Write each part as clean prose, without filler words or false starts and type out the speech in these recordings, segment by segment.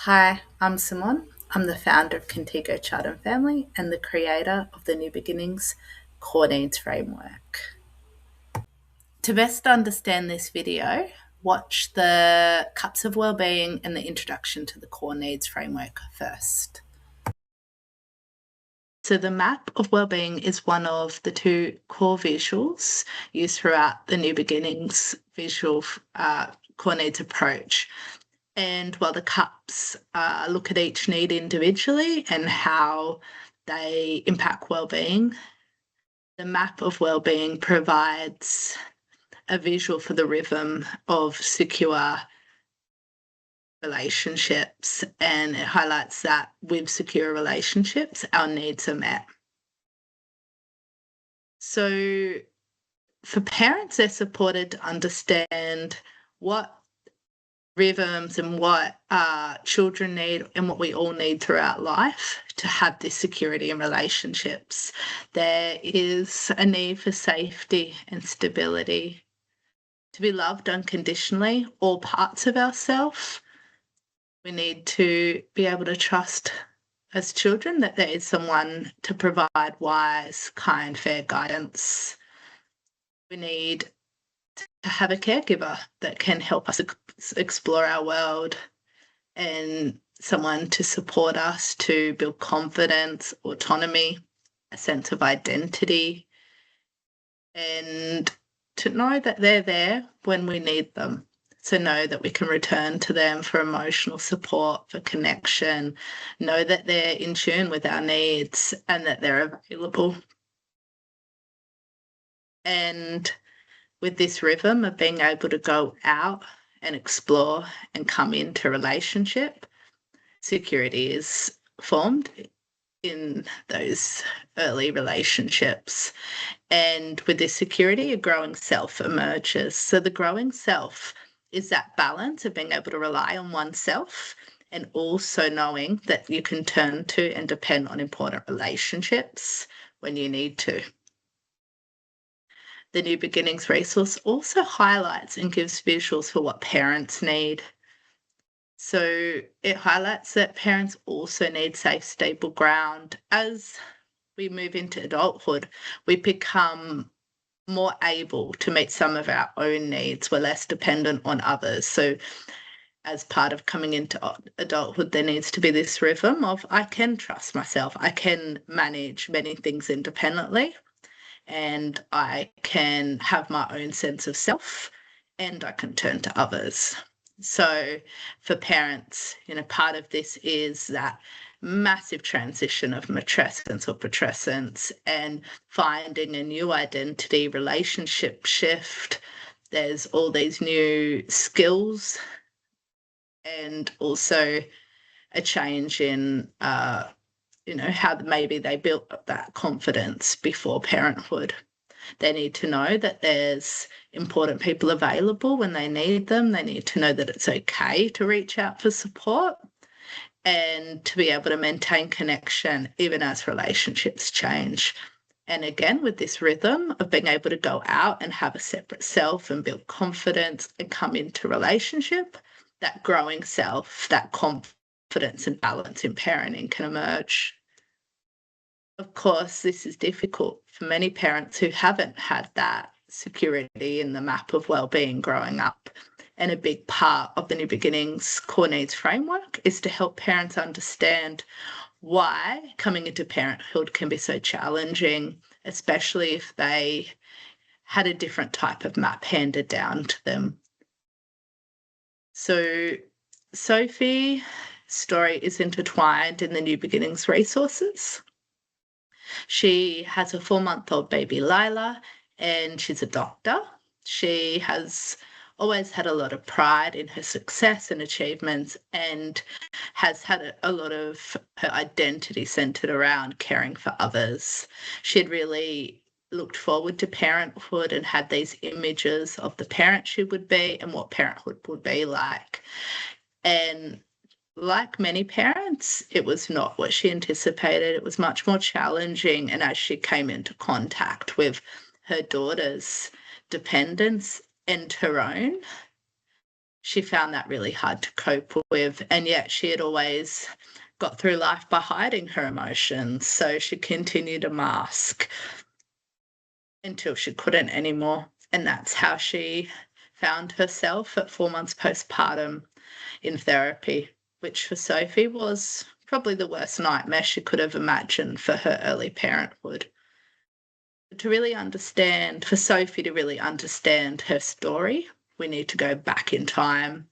Hi, I'm Simone. I'm the founder of Contigo Child and Family and the creator of the New Beginnings Core Needs Framework. To best understand this video, watch the Cups of Wellbeing and the introduction to the Core Needs Framework first. So the Map of Wellbeing is one of the two core visuals used throughout the New Beginnings visual core needs approach. And while the cups look at each need individually and how they impact wellbeing, the Map of Wellbeing provides a visual for the rhythm of secure relationships, and it highlights that with secure relationships, our needs are met. So for parents, they're supported to understand what rhythms and what children need and what we all need throughout life to have this security in relationships. There is a need for safety and stability, to be loved unconditionally, all parts of ourselves. We need to be able to trust as children that there is someone to provide wise, kind, fair guidance. We need to have a caregiver that can help us explore our world, and someone to support us to build confidence, autonomy, a sense of identity, and to know that they're there when we need them. So know that we can return to them for emotional support, for connection, know that they're in tune with our needs and that they're available. And with this rhythm of being able to go out and explore and come into relationship, security is formed in those early relationships. And with this security, a growing self emerges. So the growing self is that balance of being able to rely on oneself and also knowing that you can turn to and depend on important relationships when you need to. The New Beginnings resource also highlights and gives visuals for what parents need. So it highlights that parents also need safe, stable ground. As we move into adulthood, we become more able to meet some of our own needs. We're less dependent on others. So as part of coming into adulthood, there needs to be this rhythm of I can trust myself. I can manage many things independently, and I can have my own sense of self, and I can turn to others. So for parents, part of this is that massive transition of matrescence or putrescence and finding a new identity, relationship shift. There's all these new skills and also a change in how maybe they built up that confidence before parenthood. They need to know that there's important people available when they need them. They need to know that it's okay to reach out for support and to be able to maintain connection even as relationships change. And again, with this rhythm of being able to go out and have a separate self and build confidence and come into relationship, that growing self, that confidence and balance in parenting can emerge. Of course, this is difficult for many parents who haven't had that security in the Map of Wellbeing growing up. And a big part of the New Beginnings Core Needs Framework is to help parents understand why coming into parenthood can be so challenging, especially if they had a different type of map handed down to them. So Sophie's story is intertwined in the New Beginnings resources. She has a 4-month-old baby, Lila, and she's a doctor. She has always had a lot of pride in her success and achievements and has had a lot of her identity centered around caring for others. She'd really looked forward to parenthood and had these images of the parent she would be and what parenthood would be like. And like many parents, it was not what she anticipated. It was much more challenging. And as she came into contact with her daughter's dependence and her own, she found that really hard to cope with, and yet she had always got through life by hiding her emotions. So she continued to mask until she couldn't anymore. And that's how she found herself at 4 months postpartum in therapy, which for Sophie was probably the worst nightmare she could have imagined for her early parenthood. To really understand, for Sophie to really understand her story, we need to go back in time,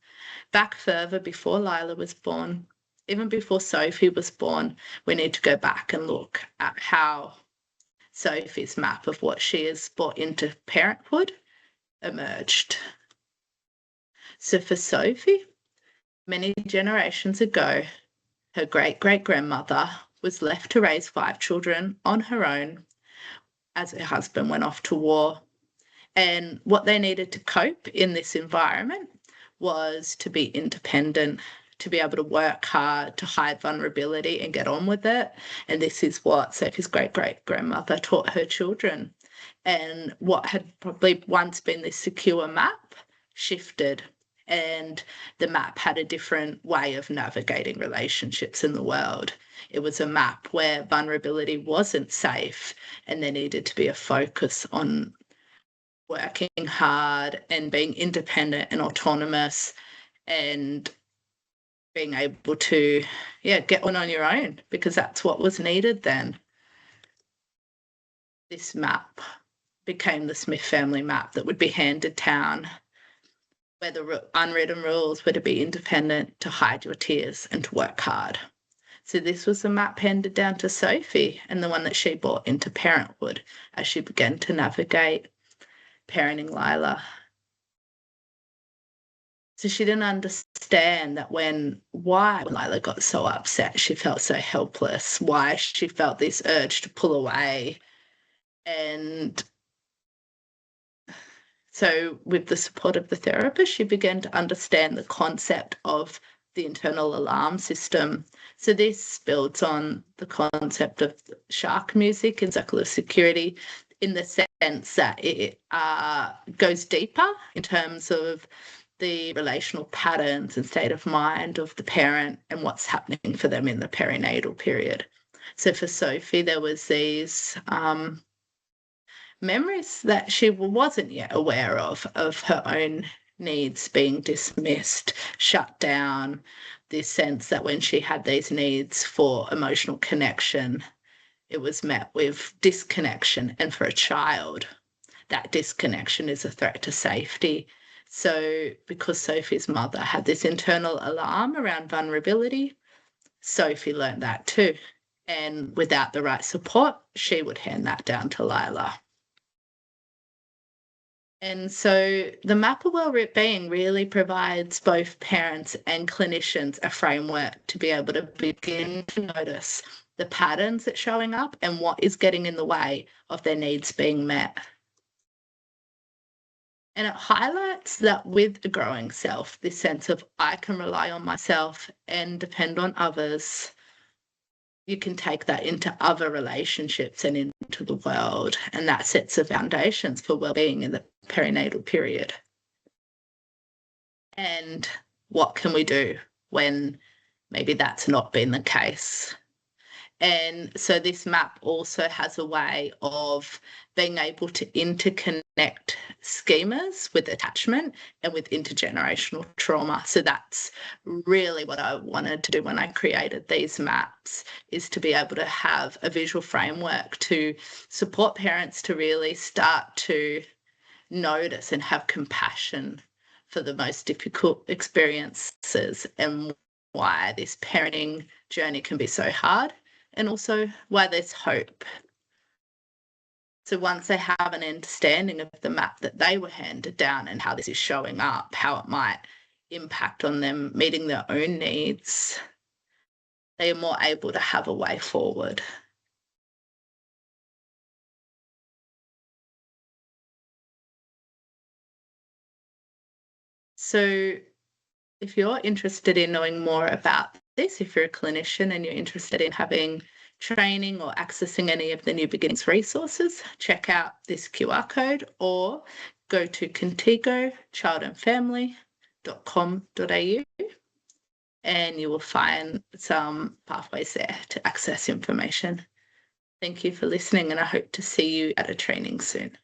back further before Lila was born. Even before Sophie was born, we need to go back and look at how Sophie's map of what she has brought into parenthood emerged. So for Sophie, many generations ago, her great-great-grandmother was left to raise 5 children on her own as her husband went off to war. And what they needed to cope in this environment was to be independent, to be able to work hard, to hide vulnerability and get on with it. And this is what Sophie's great-great-grandmother taught her children. And what had probably once been this secure map shifted, and the map had a different way of navigating relationships in the world. It was a map where vulnerability wasn't safe, and there needed to be a focus on working hard and being independent and autonomous and being able to, get on your own, because that's what was needed then. This map became the Smith family map that would be handed down, where the unwritten rules were to be independent, to hide your tears, and to work hard. So this was the map handed down to Sophie, and the one that she brought into parenthood as she began to navigate parenting Lila. So she didn't understand that why Lila got so upset, she felt so helpless, why she felt this urge to pull away. And so with the support of the therapist, she began to understand the concept of the internal alarm system. So this builds on the concept of shark music and circle of security, in the sense that it goes deeper in terms of the relational patterns and state of mind of the parent and what's happening for them in the perinatal period. So for Sophie, there was these memories that she wasn't yet aware of her own needs being dismissed, shut down, this sense that when she had these needs for emotional connection, it was met with disconnection. And for a child, that disconnection is a threat to safety. So because Sophie's mother had this internal alarm around vulnerability, Sophie learned that too. And without the right support, she would hand that down to Lila. And so the Map of Wellbeing really provides both parents and clinicians a framework to be able to begin to notice the patterns that's showing up and what is getting in the way of their needs being met. And it highlights that with a growing self, this sense of I can rely on myself and depend on others, you can take that into other relationships and into the world. And that sets the foundations for well-being in the perinatal period. And what can we do when maybe that's not been the case? And so this map also has a way of being able to interconnect schemas with attachment and with intergenerational trauma. So that's really what I wanted to do when I created these maps, is to be able to have a visual framework to support parents to really start to notice and have compassion for the most difficult experiences and why this parenting journey can be so hard, and also why there's hope. So once they have an understanding of the map that they were handed down and how this is showing up, how it might impact on them meeting their own needs, they are more able to have a way forward. So if you're interested in knowing more about this, if you're a clinician and you're interested in having training or accessing any of the New Beginnings resources, check out this QR code or go to Contigo Child and Family unmet.com.au, and you will find some pathways there to access information. Thank you for listening, and I hope to see you at a training soon.